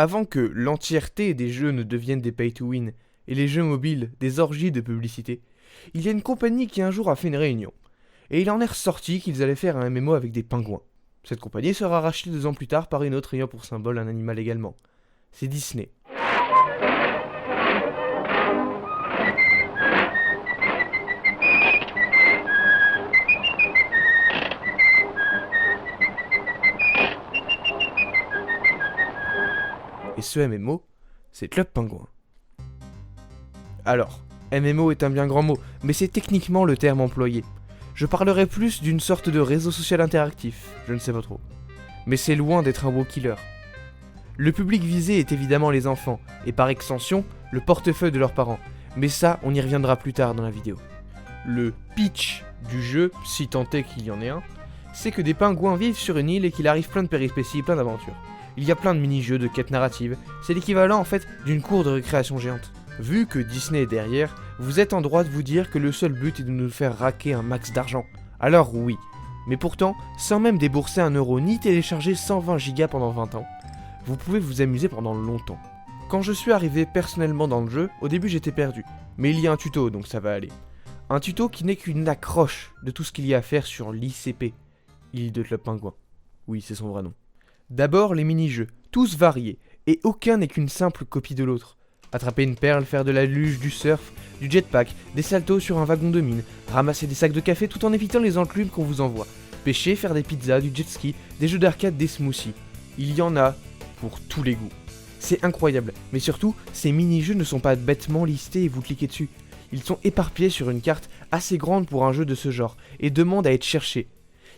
Avant que l'entièreté des jeux ne deviennent des pay-to-win et les jeux mobiles des orgies de publicité, il y a une compagnie qui un jour a fait une réunion. Et il en est ressorti qu'ils allaient faire un MMO avec des pingouins. Cette compagnie sera rachetée 2 ans plus tard par une autre ayant pour symbole un animal également. C'est Disney. Et ce MMO, c'est Club Penguin. Alors, MMO est un bien grand mot, mais c'est techniquement le terme employé. Je parlerai plus d'une sorte de réseau social interactif, je ne sais pas trop. Mais c'est loin d'être un WoW killer. Le public visé est évidemment les enfants, et par extension, le portefeuille de leurs parents. Mais ça, on y reviendra plus tard dans la vidéo. Le pitch du jeu, si tant est qu'il y en ait un, c'est que des pingouins vivent sur une île et qu'il arrive plein de péripéties, plein d'aventures. Il y a plein de mini-jeux, de quêtes narratives, c'est l'équivalent en fait d'une cour de récréation géante. Vu que Disney est derrière, vous êtes en droit de vous dire que le seul but est de nous faire raquer un max d'argent. Alors oui, mais pourtant, sans même débourser 1 euro ni télécharger 120 gigas pendant 20 ans, vous pouvez vous amuser pendant longtemps. Quand je suis arrivé personnellement dans le jeu, au début j'étais perdu, mais il y a un tuto donc ça va aller. Un tuto qui n'est qu'une accroche de tout ce qu'il y a à faire sur l'ICP, Île de Club Penguin. Oui, c'est son vrai nom. D'abord les mini-jeux, tous variés, et aucun n'est qu'une simple copie de l'autre. Attraper une perle, faire de la luge, du surf, du jetpack, des saltos sur un wagon de mine, ramasser des sacs de café tout en évitant les enclumes qu'on vous envoie, pêcher, faire des pizzas, du jet ski, des jeux d'arcade, des smoothies. Il y en a pour tous les goûts. C'est incroyable, mais surtout, ces mini-jeux ne sont pas bêtement listés et vous cliquez dessus. Ils sont éparpillés sur une carte assez grande pour un jeu de ce genre, et demandent à être cherchés.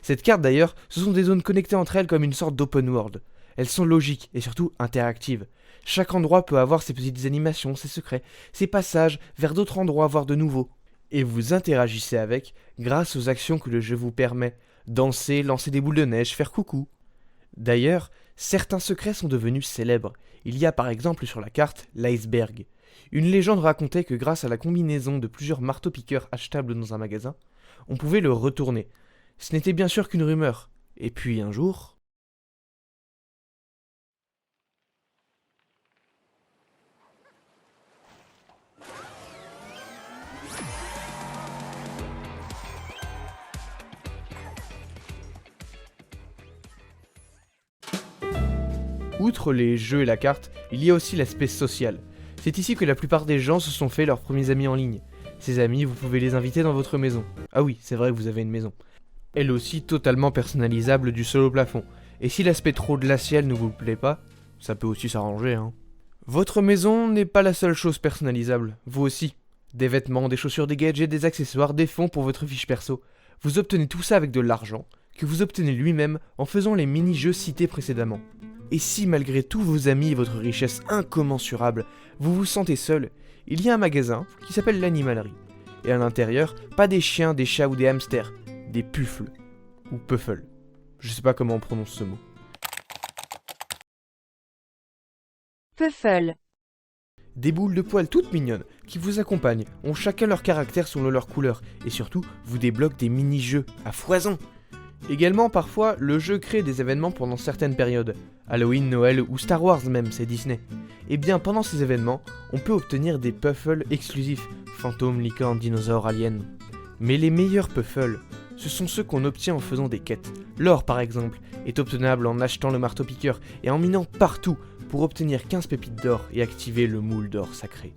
Cette carte d'ailleurs, ce sont des zones connectées entre elles comme une sorte d'open world. Elles sont logiques et surtout interactives. Chaque endroit peut avoir ses petites animations, ses secrets, ses passages vers d'autres endroits, voire de nouveaux. Et vous interagissez avec grâce aux actions que le jeu vous permet. Danser, lancer des boules de neige, faire coucou. D'ailleurs, certains secrets sont devenus célèbres. Il y a par exemple sur la carte l'iceberg. Une légende racontait que grâce à la combinaison de plusieurs marteaux-piqueurs achetables dans un magasin, on pouvait le retourner. Ce n'était bien sûr qu'une rumeur. Et puis un jour... Outre les jeux et la carte, il y a aussi l'aspect social. C'est ici que la plupart des gens se sont fait leurs premiers amis en ligne. Ces amis, vous pouvez les inviter dans votre maison. Ah oui, c'est vrai que vous avez une maison. Elle aussi totalement personnalisable du sol au plafond. Et si l'aspect trop glacial ne vous plaît pas, ça peut aussi s'arranger, hein. Votre maison n'est pas la seule chose personnalisable, vous aussi. Des vêtements, des chaussures, des gadgets, des accessoires, des fonds pour votre fiche perso. Vous obtenez tout ça avec de l'argent, que vous obtenez lui-même en faisant les mini-jeux cités précédemment. Et si malgré tous vos amis et votre richesse incommensurable, vous vous sentez seul, il y a un magasin qui s'appelle l'Animalerie. Et à l'intérieur, pas des chiens, des chats ou des hamsters, des puffles. Ou puffles. Je sais pas comment on prononce ce mot. Puffle. Des boules de poils toutes mignonnes, qui vous accompagnent, ont chacun leur caractère selon leur couleur, et surtout, vous débloquent des mini-jeux à foison. Également, parfois, le jeu crée des événements pendant certaines périodes. Halloween, Noël ou Star Wars même, c'est Disney. Et bien, pendant ces événements, on peut obtenir des puffles exclusifs. Fantômes, licornes, dinosaures, aliens. Mais les meilleurs puffles, ce sont ceux qu'on obtient en faisant des quêtes. L'or, par exemple, est obtenable en achetant le marteau-piqueur et en minant partout pour obtenir 15 pépites d'or et activer le moule d'or sacré.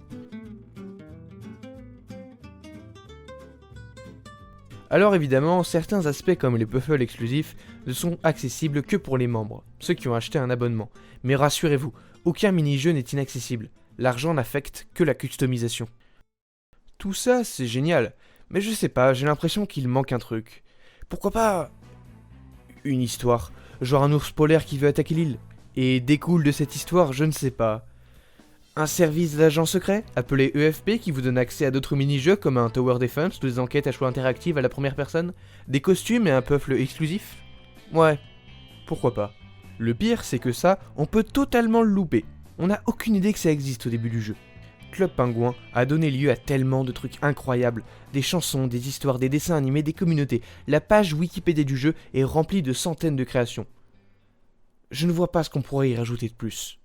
Alors évidemment, certains aspects comme les puffles exclusifs ne sont accessibles que pour les membres, ceux qui ont acheté un abonnement. Mais rassurez-vous, aucun mini-jeu n'est inaccessible, l'argent n'affecte que la customisation. Tout ça, c'est génial, mais je sais pas, j'ai l'impression qu'il manque un truc. Pourquoi pas une histoire, genre un ours polaire qui veut attaquer l'île. Et découle de cette histoire, je ne sais pas. Un service d'agent secret, appelé EFP, qui vous donne accès à d'autres mini-jeux comme un Tower Defense ou des enquêtes à choix interactives à la première personne, des costumes et un puffle exclusif. Ouais, pourquoi pas. Le pire, c'est que ça, on peut totalement le louper. On n'a aucune idée que ça existe au début du jeu. Club Penguin a donné lieu à tellement de trucs incroyables, des chansons, des histoires, des dessins animés, des communautés. La page Wikipédia du jeu est remplie de centaines de créations. Je ne vois pas ce qu'on pourrait y rajouter de plus.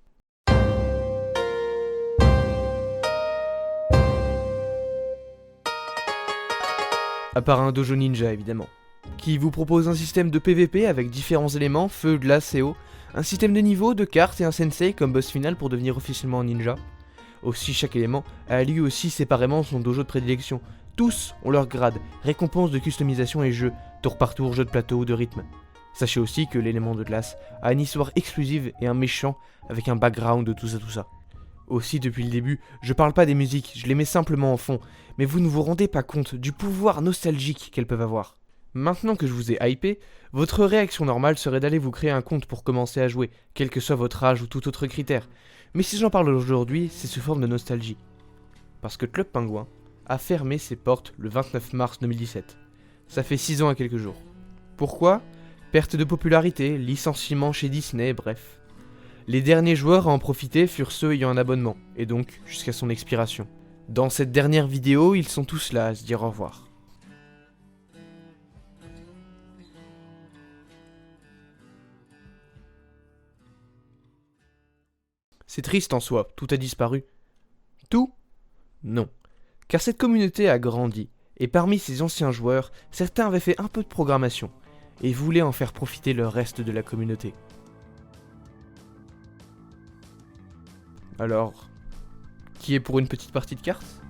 À part un dojo ninja évidemment, qui vous propose un système de PVP avec différents éléments, feu, glace et eau, un système de niveau, de cartes et un sensei comme boss final pour devenir officiellement un ninja. Aussi, chaque élément a lui aussi séparément son dojo de prédilection. Tous ont leur grade, récompense de customisation et jeu, tour par tour, jeu de plateau ou de rythme. Sachez aussi que l'élément de glace a une histoire exclusive et un méchant avec un background de tout ça. Aussi, depuis le début, je parle pas des musiques, je les mets simplement en fond, mais vous ne vous rendez pas compte du pouvoir nostalgique qu'elles peuvent avoir. Maintenant que je vous ai hypé, votre réaction normale serait d'aller vous créer un compte pour commencer à jouer, quel que soit votre âge ou tout autre critère. Mais si j'en parle aujourd'hui, c'est sous forme de nostalgie. Parce que Club Penguin a fermé ses portes le 29 mars 2017. Ça fait 6 ans à quelques jours. Pourquoi ? Perte de popularité, licenciement chez Disney, bref. Les derniers joueurs à en profiter furent ceux ayant un abonnement, et donc jusqu'à son expiration. Dans cette dernière vidéo, ils sont tous là à se dire au revoir. C'est triste en soi, tout a disparu. Tout ? Non. Car cette communauté a grandi, et parmi ces anciens joueurs, certains avaient fait un peu de programmation, et voulaient en faire profiter le reste de la communauté. Alors, qui est pour une petite partie de cartes ?